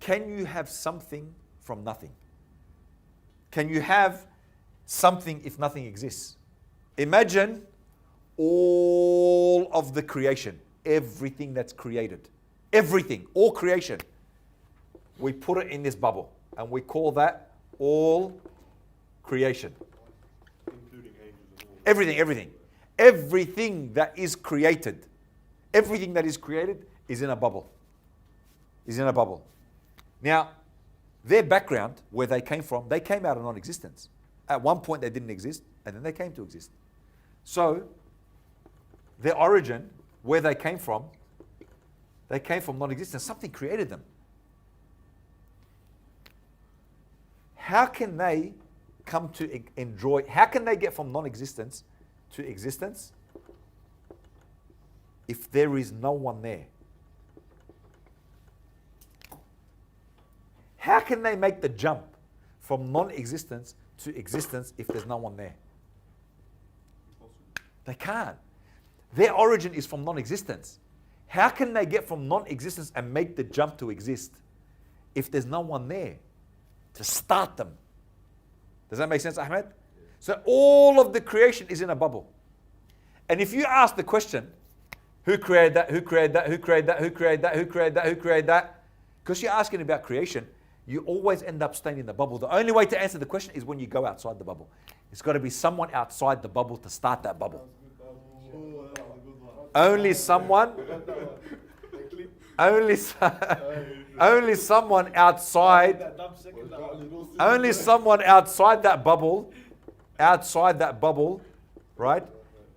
can you have something from nothing? Can you have something if nothing exists? Imagine all of the creation, everything that's created, everything, all creation. We put it in this bubble and we call that all creation. Including angels and all. Everything. Everything that is created, everything that is created is in a bubble. Is in a bubble. Now, their background, where they came from, they came out of non-existence. At one point they didn't exist, and then they came to exist. So, their origin, where they came from non-existence. Something created them. How can they come to enjoy, how can they get from non-existence to existence if there is no one there? How can they make the jump from non-existence to existence if there's no one there? They can't. Their origin is from non-existence. How can they get from non-existence and make the jump to exist if there's no one there to start them? Does that make sense, Ahmed? So all of the creation is in a bubble. And if you ask the question, who created that, who created that, who created that, who created that, who created that, who created that? Because you're asking about creation, you always end up staying in the bubble. The only way to answer the question is when you go outside the bubble. It's got to be someone outside the bubble to start that bubble. Only someone, only someone outside that bubble, right,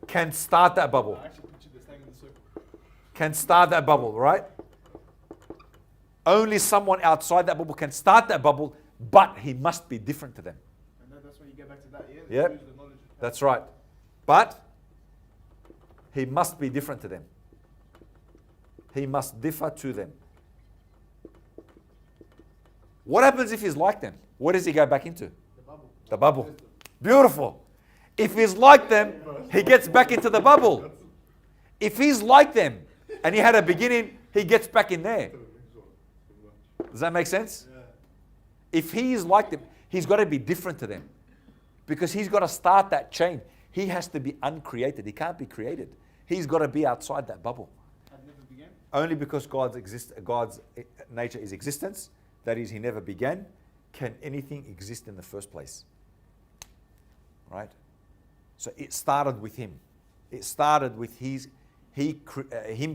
can start that bubble. Can start that bubble, right? Only someone outside that bubble can start that bubble, but he must be different to them. And that's when you get back to that, Yep, that's right. But he must be different to them. He must differ to them. What happens if he's like them? Where does he go back into? The bubble. The bubble. Beautiful. If he's like them, he gets back into the bubble. If he's like them and he had a beginning, he gets back in there. Does that make sense? Yeah. If he is like them, he's got to be different to them. Because he's got to start that chain. He has to be uncreated. He can't be created. He's got to be outside that bubble. Had never began. Only because God's nature is existence, that is, he never began, can anything exist in the first place. Right? So it started with him. It started with him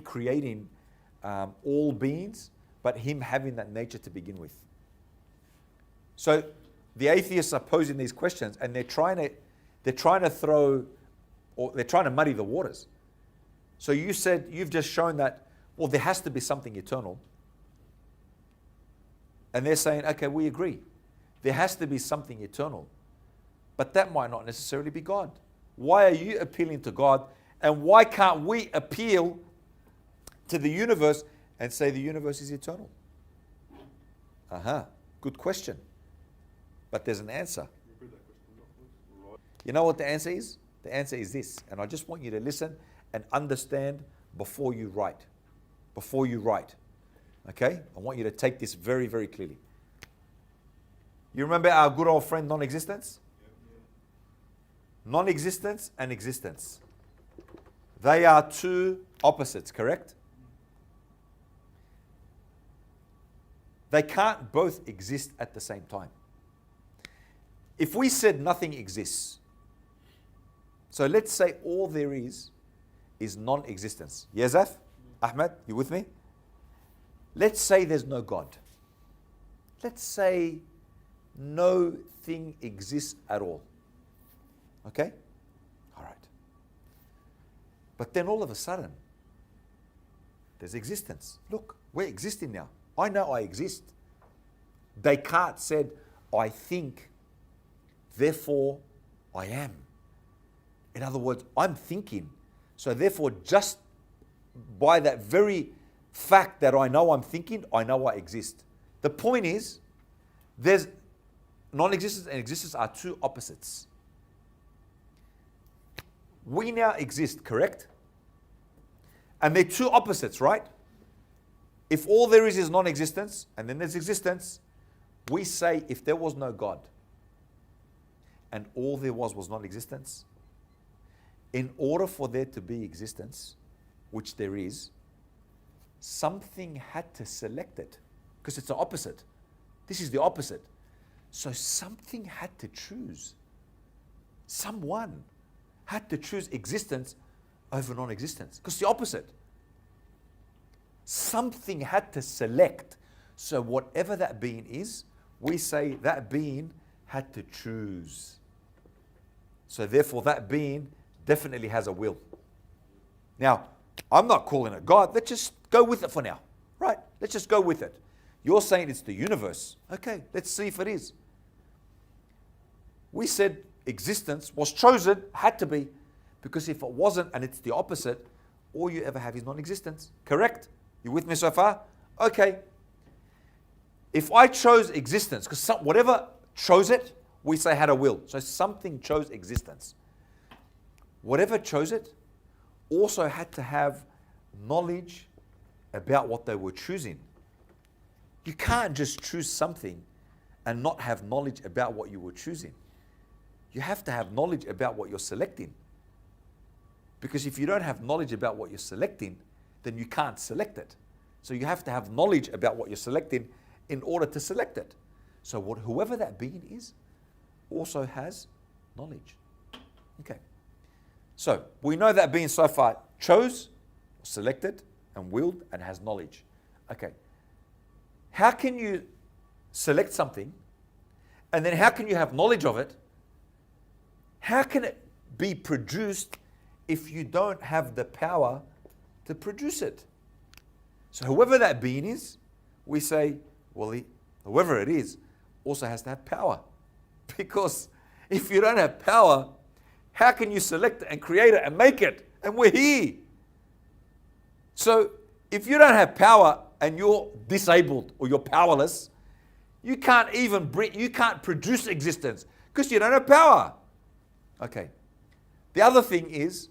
creating all beings, but him having that nature to begin with. So the atheists are posing these questions, and they're trying to muddy the waters. So you've just shown that, well, there has to be something eternal. And they're saying, okay, we agree. There has to be something eternal. But that might not necessarily be God. Why are you appealing to God? And why can't we appeal to the universe and say the universe is eternal? Good question. But there's an answer. You know what the answer is? The answer is this. And I just want you to listen and understand before you write. Before you write. Okay? I want you to take this very, very clearly. You remember our good old friend non-existence? Non-existence and existence. They are two opposites, correct? They can't both exist at the same time. If we said nothing exists, so let's say all there is non-existence. Yazaf? Ahmed, you with me? Let's say there's no God. Let's say no thing exists at all. Okay? All right. But then all of a sudden, there's existence. Look, we're existing now. I know I exist. Descartes said, I think, therefore I am. In other words, I'm thinking. So therefore, just by that very fact that I know I'm thinking, I know I exist. The point is, there's non-existence and existence are two opposites. We now exist, correct? And they're two opposites, right? If all there is non-existence, and then there's existence, we say if there was no God, and all there was non-existence, in order for there to be existence, which there is, something had to select it, because it's the opposite. This is the opposite. So something had to choose. Someone had to choose existence over non-existence, because it's the opposite. Something had to select. So whatever that being is, we say that being had to choose. So therefore that being definitely has a will. Now, I'm not calling it God. Let's just go with it for now. Right? Let's just go with it. You're saying it's the universe. Okay, let's see if it is. We said existence was chosen, had to be, because if it wasn't and it's the opposite, all you ever have is non-existence. Correct? You with me so far? Okay. If I chose existence, because whatever chose it, we say had a will. So something chose existence. Whatever chose it also had to have knowledge about what they were choosing. You can't just choose something and not have knowledge about what you were choosing. You have to have knowledge about what you're selecting. Because if you don't have knowledge about what you're selecting, then you can't select it. So you have to have knowledge about what you're selecting in order to select it. So whoever that being is also has knowledge. Okay. So we know that being so far chose, selected, and willed, and has knowledge. Okay. How can you select something, and then how can you have knowledge of it? How can it be produced if you don't have the power to produce it? So whoever that being is, we say, well, whoever it is also has to have power. Because if you don't have power, how can you select it and create it and make it? And we're here. So if you don't have power and you're disabled or you're powerless, you can't produce existence because you don't have power. Okay. The other thing is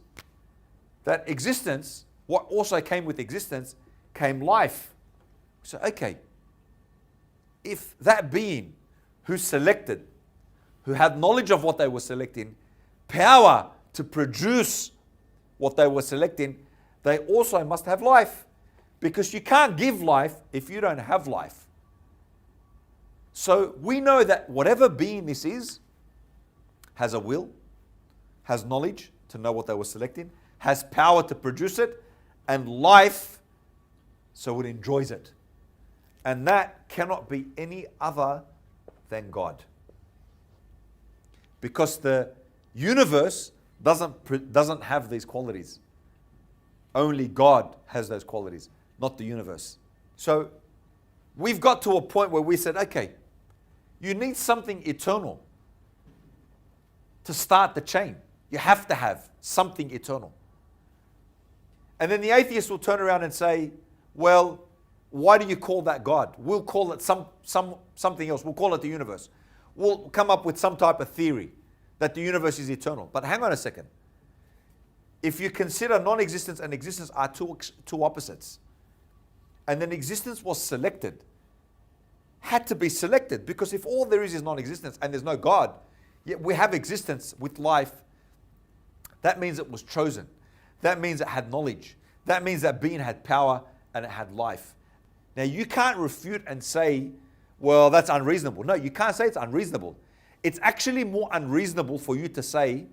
that existence, what also came with existence, came life. So, okay, if that being who selected, who had knowledge of what they were selecting, power to produce what they were selecting, they also must have life. Because you can't give life if you don't have life. So we know that whatever being this is, has a will, has knowledge to know what they were selecting, has power to produce it, and life, so it enjoys it. And that cannot be any other than God. Because the universe doesn't have these qualities. Only God has those qualities, not the universe. So we've got to a point where we said, okay, you need something eternal to start the chain. You have to have something eternal. And then the atheist will turn around and say, well, why do you call that God? We'll call it something else. We'll call it the universe. We'll come up with some type of theory that the universe is eternal. But hang on a second. If you consider non-existence and existence are two opposites, and then existence was selected, had to be selected, because if all there is non-existence and there's no God, yet we have existence with life, that means it was chosen. That means it had knowledge. That means that being had power and it had life. Now you can't refute and say, well, that's unreasonable. No, you can't say it's unreasonable. It's actually more unreasonable for you to say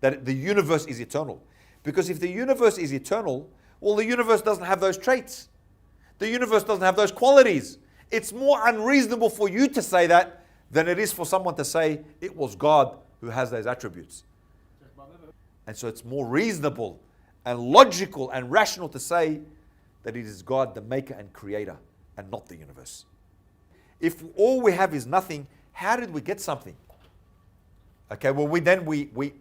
that the universe is eternal. Because if the universe is eternal, well, the universe doesn't have those traits. The universe doesn't have those qualities. It's more unreasonable for you to say that than it is for someone to say it was God who has those attributes. And so it's more reasonable and logical and rational to say that it is God, the maker and creator, and not the universe. If all we have is nothing, how did we get something? Okay, well, we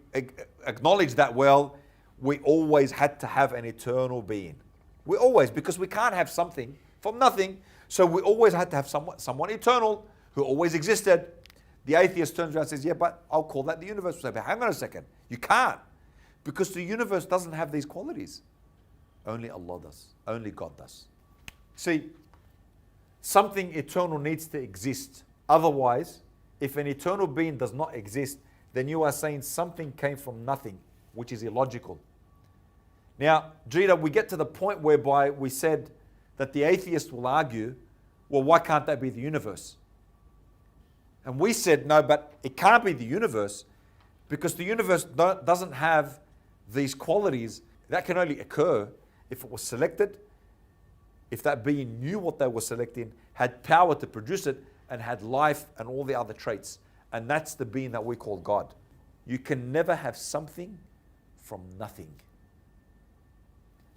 acknowledge that, well, we always had to have an eternal being. We always, because we can't have something from nothing, so we always had to have someone eternal who always existed. The atheist turns around and says, yeah, but I'll call that the universe. But hang on a second. You can't. Because the universe doesn't have these qualities. Only Allah does. Only God does. See, something eternal needs to exist. Otherwise, if an eternal being does not exist, then you are saying something came from nothing, which is illogical. Now, Jita, we get to the point whereby we said that the atheist will argue, well, why can't that be the universe? And we said, no, but it can't be the universe because the universe doesn't have these qualities. That can only occur if it was selected, if that being knew what they were selecting, had power to produce it, and had life and all the other traits. And that's the being that we call God. You can never have something from nothing.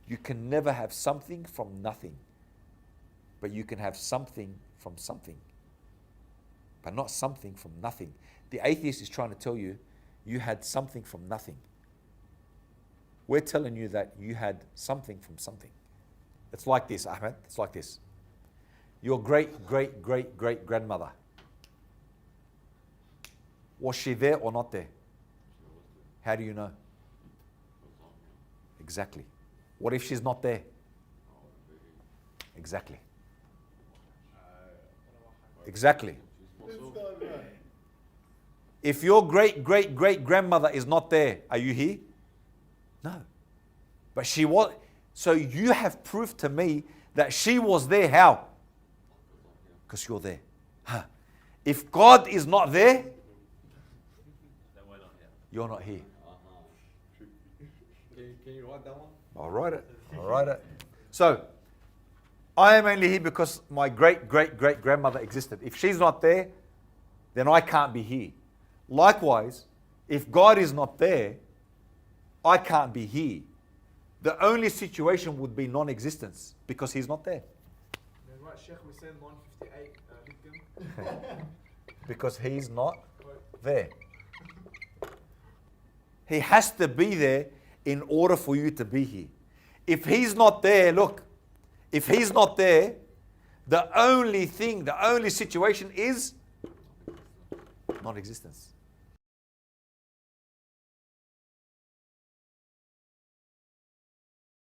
You can never have something from nothing. But you can have something from something. But not something from nothing. The atheist is trying to tell you, you had something from nothing. We're telling you that you had something from something. It's like this, Ahmed. It's like this. Your great-great-great-great-grandmother. Was she there or not there? How do you know? Exactly. What if she's not there? Exactly. Exactly. If your great-great-great-grandmother is not there, are you here? No. But she was. So you have proof to me that she was there. How? Because you're there. Huh. If God is not there, you're not here. Can you write that one? I'll write it. I'll write it. So, I am only here because my great-great-great-grandmother existed. If she's not there, then I can't be here. Likewise, if God is not there, I can't be here. The only situation would be non-existence because he's not there. Then right, Shaykh was saying 158 victim. Because he's not there. He has to be there in order for you to be here. If he's not there, look, if he's not there, the only thing, the only situation is non-existence.